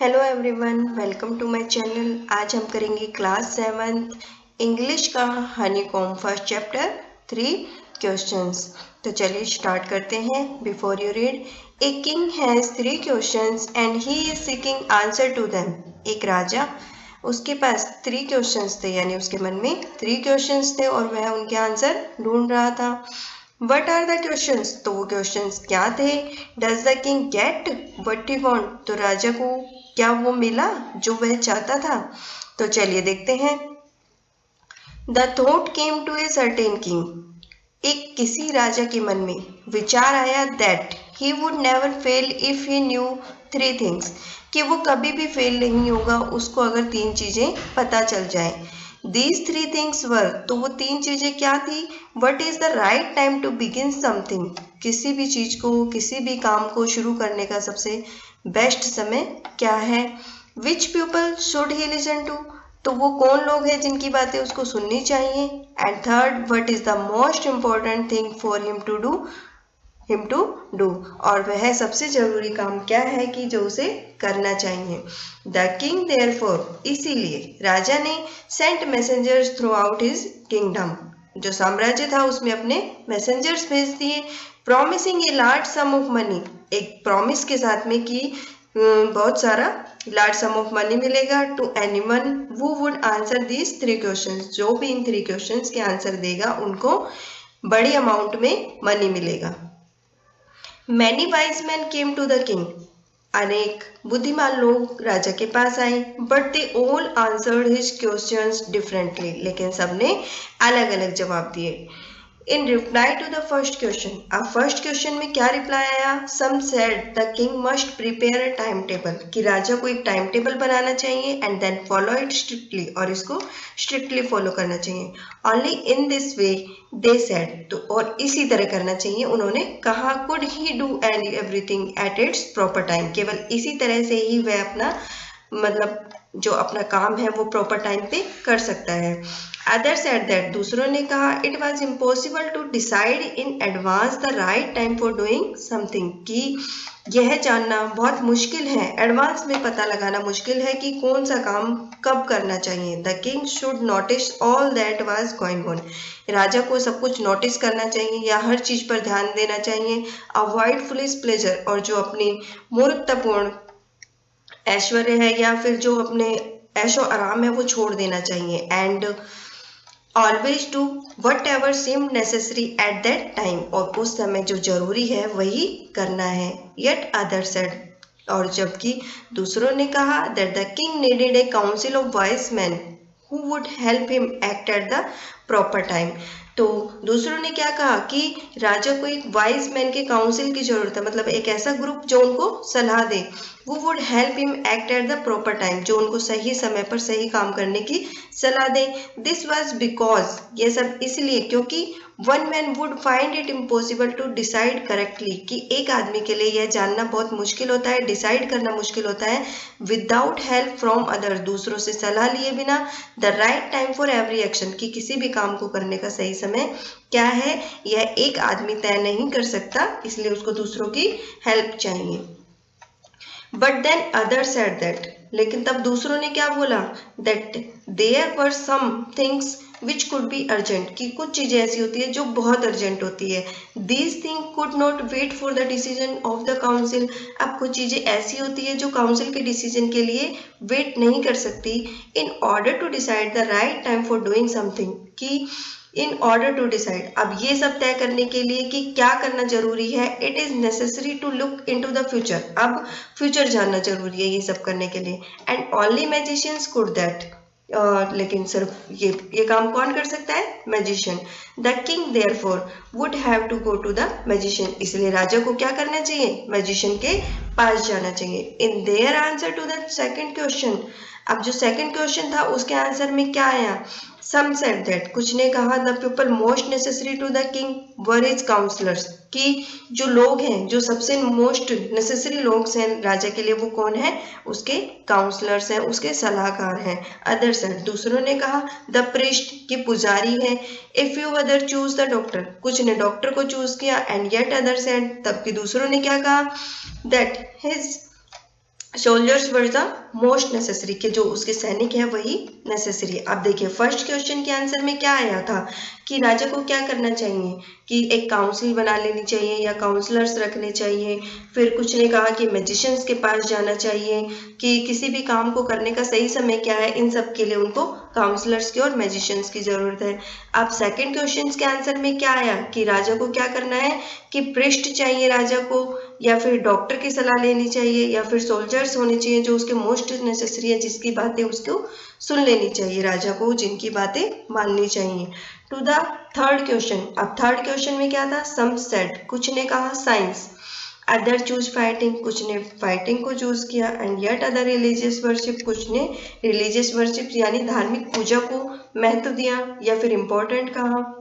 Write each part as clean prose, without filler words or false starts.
Hello everyone, welcome to my channel. आज हम करेंगे क्लास 7 इंग्लिश का हनीकॉम्ब फर्स्ट चैप्टर 3 क्वेश्चंस। तो चलिए स्टार्ट करते हैं। Before you read, a king has 3 questions and he is seeking answer to them. एक राजा, उसके पास 3 क्वेश्चंस थे, यानी उसके मन में 3 क्वेश्चंस थे और वह उनके आंसर ढूंढ रहा था। What are the questions? तो वो क्वेश्चंस क्या थे? Does the king get what he want? तो राजा को क्या वो मिला जो वह चाहता था? तो चलिए देखते हैं। The thought came to a certain king. एक किसी राजा के मन में विचार आया that he would never fail if he knew 3 things, कि वो कभी भी फेल नहीं होगा उसको अगर 3 चीजें पता चल जाए। These 3 things were, तो वो 3 चीजें क्या थी? What is the right time to begin something? किसी भी चीज को, किसी भी काम को शुरू करने का सबसे बेस्ट समय क्या है? Which people should he listen to? तो वो कौन लोग हैं जिनकी बातें उसको सुननी चाहिए? And third, what is the most important thing for him to do? और वह सबसे जरूरी काम क्या है कि जो उसे करना चाहिए। द किंग देयरफॉर, इसीलिए राजा ने sent messengers throughout his kingdom, जो साम्राज्य था उसमें अपने मैसेंजर्स भेज दिए। Promising a large sum of money, एक प्रॉमिस के साथ में कि बहुत सारा लार्ज सम ऑफ मनी मिलेगा to anyone who would answer these 3 questions, जो भी इन 3 क्वेश्चंस के आंसर देगा उनको बड़ी अमाउंट में मनी मिलेगा। Many wise men came to the king. अनेक बुद्धिमान लोग राजा के पास आए, but they all answered his questions differently. लेकिन सबने अलग अलग जवाब दिए। In reply to the first question, अब फर्स्ट क्वेश्चन में क्या रिप्लाई आया? Some said the king must prepare a timetable, कि राजा को एक टाइम टेबल बनाना चाहिए and then follow it strictly, और इसको strictly follow करना चाहिए। Only in this way they said, तो और इसी तरह करना चाहिए उन्होंने कहा। Could he do everything at its proper time, केवल इसी तरह से ही वह अपना मतलब जो अपना काम है वो प्रॉपर टाइम पे कर सकता है। अदर सेड दैट, दूसरों ने कहा it was impossible to decide in advance the right time for doing something, कि यह जानना बहुत मुश्किल है, एडवांस में पता लगाना मुश्किल है कि कौन सा काम कब करना चाहिए। The king should notice all that was going on, राजा को सब कुछ नोटिस करना चाहिए या हर चीज पर ध्यान देना चाहिए। अवॉइड फुलिश प्लेजर, और जो अपनी मूर्खतापूर्ण ऐश्वर्य है या फिर जो अपने ऐशो आराम है वो छोड़ देना चाहिए। And always do whatever seem necessary at that time, और उस समय जो जरूरी है वही करना है। येट अदर सेड, और जबकि दूसरों ने कहा that the king needed A council of wise man who would help him act at the proper time. तो दूसरों ने क्या कहा कि राजा को एक वाइज मैन के काउंसिल की जरूरत है, मतलब एक ऐसा ग्रुप जो उनको सलाह दे। वो would help him act at the proper time, जो उनको सही समय पर सही काम करने की सलाह दे। दिस वाज बिकॉज, ये सब इसलिए क्योंकि one man would find it impossible to decide correctly, कि एक आदमी के लिए यह जानना बहुत मुश्किल होता है, डिसाइड करना मुश्किल होता है, विदाउट हेल्प फ्रॉम अदर, दूसरों से सलाह लिए बिना। The right time for every action, कि किसी भी काम को करने का सही समय क्या है यह एक आदमी तय नहीं कर सकता, इसलिए उसको दूसरों की हेल्प चाहिए। But then other said that, लेकिन तब दूसरों ने क्या बोला? That there were some things which could be urgent, कि कुछ चीजें ऐसी होती है जो बहुत अर्जेंट होती है। These thing could not wait for the decision of the council, अब कुछ चीजें ऐसी होती है जो काउंसिल के डिसीजन के लिए वेट नहीं कर सकती। In order to decide the right time for doing something, कि इन ऑर्डर टू डिसाइड, अब ये सब तय करने के लिए कि क्या करना जरूरी है, it is necessary to look into the future, अब फ्यूचर जानना जरूरी है ये सब करने के लिए। And only magicians could that, लेकिन सिर्फ ये काम कौन कर सकता है? Magician. The king therefore would have to go to the magician, इसलिए राजा को क्या करना चाहिए? मैजिशियन के पास जाना चाहिए। In their answer to the second question, अब जो सेकंड क्वेश्चन था उसके आंसर में क्या आया? Some said that, कुछ ने कहा the people most necessary to the king were his counselors, कि जो लोग हैं, जो सबसे मोस्ट नेसेसरी लोग हैं राजा के लिए, वो कौन है? उसके काउंसलर्स हैं, उसके सलाहकार हैं। अदर सेड, दूसरों ने कहा द प्रीस्ट, कि पुजारी है। A few other choose the doctor, कुछ ने डॉक्टर को चूज किया। एंड येट अदर सेड, तब कि दूसरों ने क्या कहा? That his soldiers were the most necessary, कि जो उसके सैनिक है वही नेसेसरी। अब देखिए फर्स्ट क्वेश्चन के आंसर में क्या आया था कि राजा को क्या करना चाहिए कि एक काउंसिल बना लेनी चाहिए या काउंसलर्स रखने चाहिए। फिर कुछ ने कहा कि मैजिशियंस के पास जाना चाहिए, कि किसी भी काम को करने का सही समय क्या है, इन सब के लिए उनको काउंसलर्स की और मैजिशियंस की जरूरत है। अब सेकंड क्वेश्चन के आंसर में क्या आया कि राजा को क्या करना है कि प्रिस्ट चाहिए राजा को, या फिर डॉक्टर की सलाह लेनी चाहिए, या फिर सोल्जर्स होने चाहिए जो उसके मोस्ट नेसेसरी है, जिसकी बातें उसको सुन लेनी चाहिए राजा को, जिनकी बातें माननी चाहिए। टू द थर्ड क्वेश्चन, अब थर्ड क्वेश्चन में क्या था, सम सेड, कुछ ने कहा साइंस, अदर चूज फाइटिंग, कुछ ने फाइटिंग को चूज किया, and yet other religious worship, कुछ ने रिलीजियस वर्शिप यानी धार्मिक पूजा को महत्व दिया या फिर इंपॉर्टेंट कहा।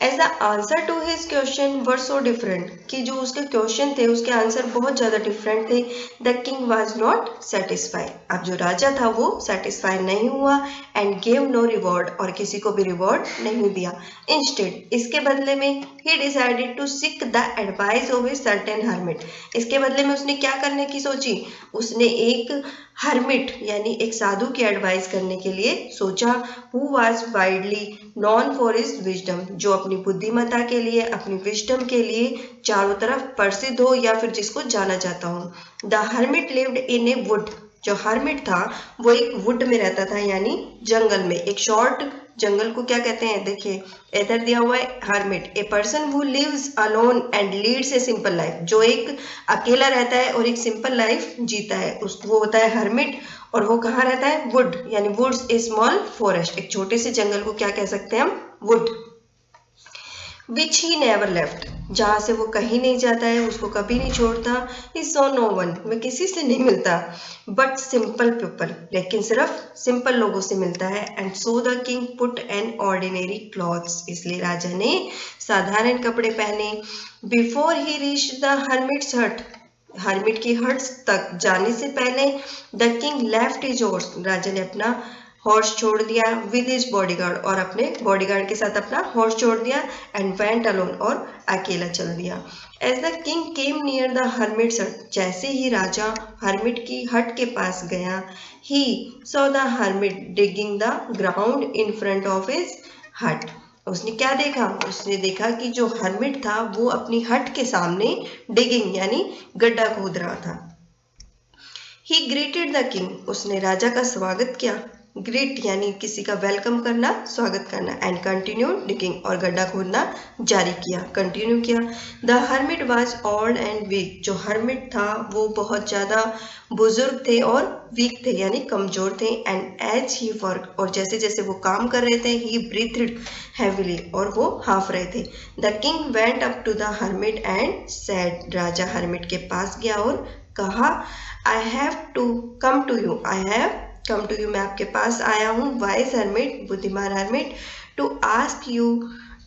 As the answer to his question were so different, कि जो उसके क्वेश्चन थे उसके आंसर बहुत ज्यादा डिफरेंट थे। The king was not satisfied, अब जो राजा था वो सेटिस्फाइड नहीं हुआ, एंड गेव नो रिवॉर्ड, और किसी को भी रिवॉर्ड नहीं दिया। इंस्टेड, इसके बदले में he decided to seek the advice of a certain hermit, इसके बदले में उसने क्या करने की सोची, उसने एक हर्मिट यानी एक साधु की एडवाइस करने के लिए सोचा, who was widely non for his wisdom, जो अपनी बुद्धिमत्ता के लिए, अपनी विजडम के लिए चारों तरफ प्रसिद्ध हो या फिर जिसको जाना जाता हो। The hermit lived in A would, जो हर्मिट था वो एक वुड में रहता था यानी जंगल में, एक शॉर्ट जंगल को क्या कहते हैं, देखिए इधर दिया हुआ है hermit, a person who lives alone and leads a simple life, जो एक अकेला रहता है और एक सिंपल लाइफ जीता है उस वो होता है हर्मिट। और वो कहाँ रहता है, वुड यानी वुड्स, ए स्मॉल फॉरेस्ट, एक छोटे से जंगल को क्या कह सकते हैं हम, would. Which he never left, जहाँ से वो कहीं नहीं जाता है, उसको कभी नहीं छोड़ता। ही सो नो वन, वह किसी से नहीं मिलता, बट सिंपल पीपल, लेकिन सिर्फ सिंपल लोगों से मिलता है। And so the king put an ordinary clothes, इसलिए राजा ने साधारण कपड़े पहने। Before he reach the hermit's hut, hermit की हट तक जाने से पहले the king left his horse, राजा ने अपना हॉर्स छोड़ दिया, विद हिज बॉडीगार्ड, और अपने बॉडीगार्ड के साथ अपना हॉर्स छोड़ दिया, एंड वेंट अलोन, और अकेला चल दिया। As the king came near the hermit's hut, जैसे ही राजा हर्मिट की हट के पास गया, he saw the hermit digging the ground in front of his हट, उसने क्या देखा, उसने देखा कि जो हर्मिट था वो अपनी हट के सामने डिगिंग यानी गड्ढा खोद रहा था। ही ग्रीटेड द किंग, उसने राजा का स्वागत किया, ग्रीट यानी किसी का वेलकम करना, स्वागत करना, एंड कंटिन्यू डिगिंग, और गड्ढा खोदना जारी किया, कंटिन्यू किया। The hermit was old and weak, जो हर्मिट था वो बहुत ज़्यादा बुजुर्ग थे और वीक थे यानी कमजोर थे। एंड एज ही वर्क, और जैसे जैसे वो काम कर रहे थे, ही ब्रीथड हैविली, और वो हाफ रहे थे। The king went up to the hermit and said, राजा हर्मिट के पास गया और कहा, I have to come to you, I have come to you, मैं आपके पास आया हूँ, वाइज हर्मिट, बुद्धिमान hermit, to ask you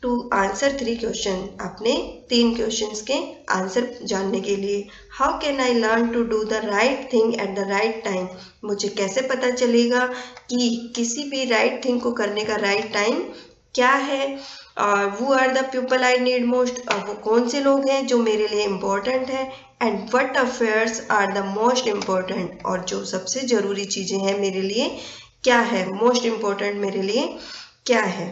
to answer 3 question, अपने 3 क्वेश्चंस के आंसर जानने के लिए। How can I learn to do the right thing at the right time, मुझे कैसे पता चलेगा कि किसी भी राइट थिंग को करने का राइट टाइम क्या है। वो are the people I need most, वो कौन से लोग हैं जो मेरे लिए इम्पोर्टेंट है। And what affairs are the most important, और जो सबसे ज़रूरी चीज़ें हैं मेरे लिए क्या है, मोस्ट इम्पोर्टेंट मेरे लिए क्या है।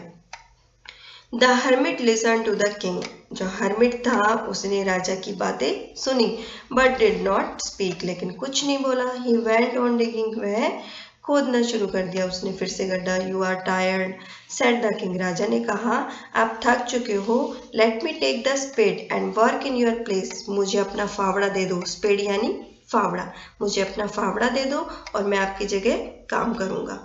The hermit listen to the king, जो हर्मिट था उसने राजा की बातें सुनी, बट डिड नॉट स्पीक, लेकिन कुछ नहीं बोला। ही वेंट ऑन डिगिंग, वह खोदना शुरू कर दिया उसने फिर से गड्ढा। You are tired said the king, राजा ने कहा आप थक चुके हो। Let me take the spade and work in your place, मुझे अपना फावड़ा दे दो, स्पेड यानी फावड़ा, मुझे अपना फावड़ा दे दो और मैं आपकी जगह काम करूंगा।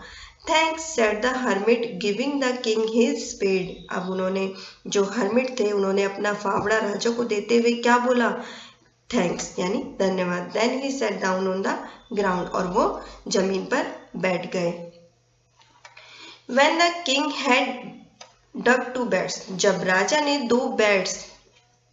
Thanks said the hermit giving the king his spade, अब उन्होंने जो हर्मिट थे उन्होंने अपना फावड़ा राजा को देते हुए क्या बोला, थैंक्स यानी धन्यवाद। Then he sat down on the ground, और वो जमीन पर बैठ गए। When the king had dug 2 beds, जब राजा ने 2 बेड्स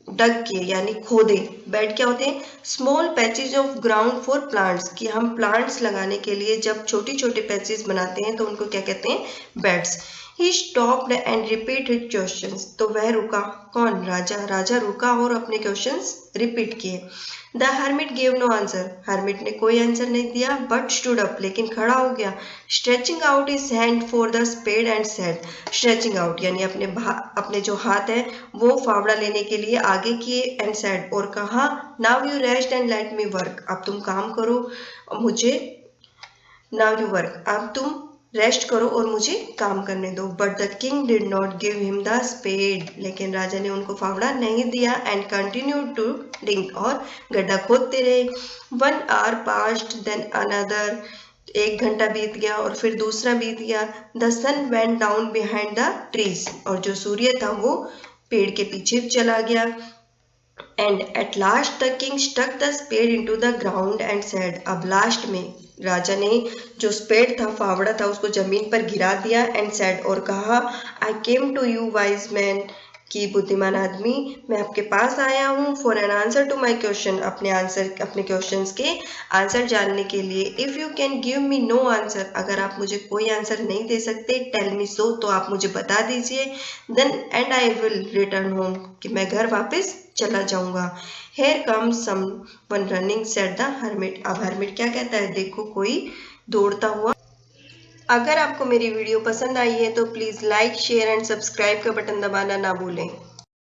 डग किए यानी खोदे, बेड क्या होते हैं, small patches of ground for plants, कि हम प्लांट्स लगाने के लिए जब छोटी छोटे पैचेज बनाते हैं तो उनको क्या कहते हैं, beds. He stopped and repeated questions. तो वह रुका, कौन? राजा। राजा रुका और अपने क्वेश्चंस रिपीट किए। The hermit gave no answer. hermit ने कोई आंसर नहीं दिया, but stood up, लेकिन खड़ा हो गया। Stretching out his hand for the spade and said. Stretching out यानी अपने जो हाथ है वो फावड़ा लेने के लिए आगे किए and said और कहा Now you rest and let me work. अब तुम काम करो मुझे Now you work. अब तुम रेस्ट करो और मुझे काम करने दो। But the king did not give him the spade, लेकिन राजा ने उनको फावड़ा नहीं दिया। एंड कंटिन्यू टू डिग, और गड्ढा खोदते रहे। 1 hour passed, देन अनदर, 1 घंटा बीत गया और फिर दूसरा बीत गया। The sun went down behind the trees, और जो सूर्य था वो पेड़ के पीछे चला गया। And at last the king stuck the spade into the ground and said, अब लास्ट में राजा ने जो स्पेड था, फावड़ा था, उसको जमीन पर गिरा दिया। एंड सेड और कहा I came to you wise man, कि बुद्धिमान आदमी, मैं आपके पास आया हूँ for an answer to my question, अपने क्वेश्चंस के आंसर जानने के लिए। If you can give me no answer, अगर आप मुझे कोई आंसर नहीं दे सकते, टेल मी सो, तो आप मुझे बता दीजिए। Then and I will return home, कि मैं घर वापस चला जाऊंगा। Here comes someone running, said the hermit. अब हर्मिट क्या कहता है, देखो कोई दौड़ता हुआ। अगर आपको मेरी वीडियो पसंद आई है तो please like, share and subscribe का बटन दबाना ना भूलें।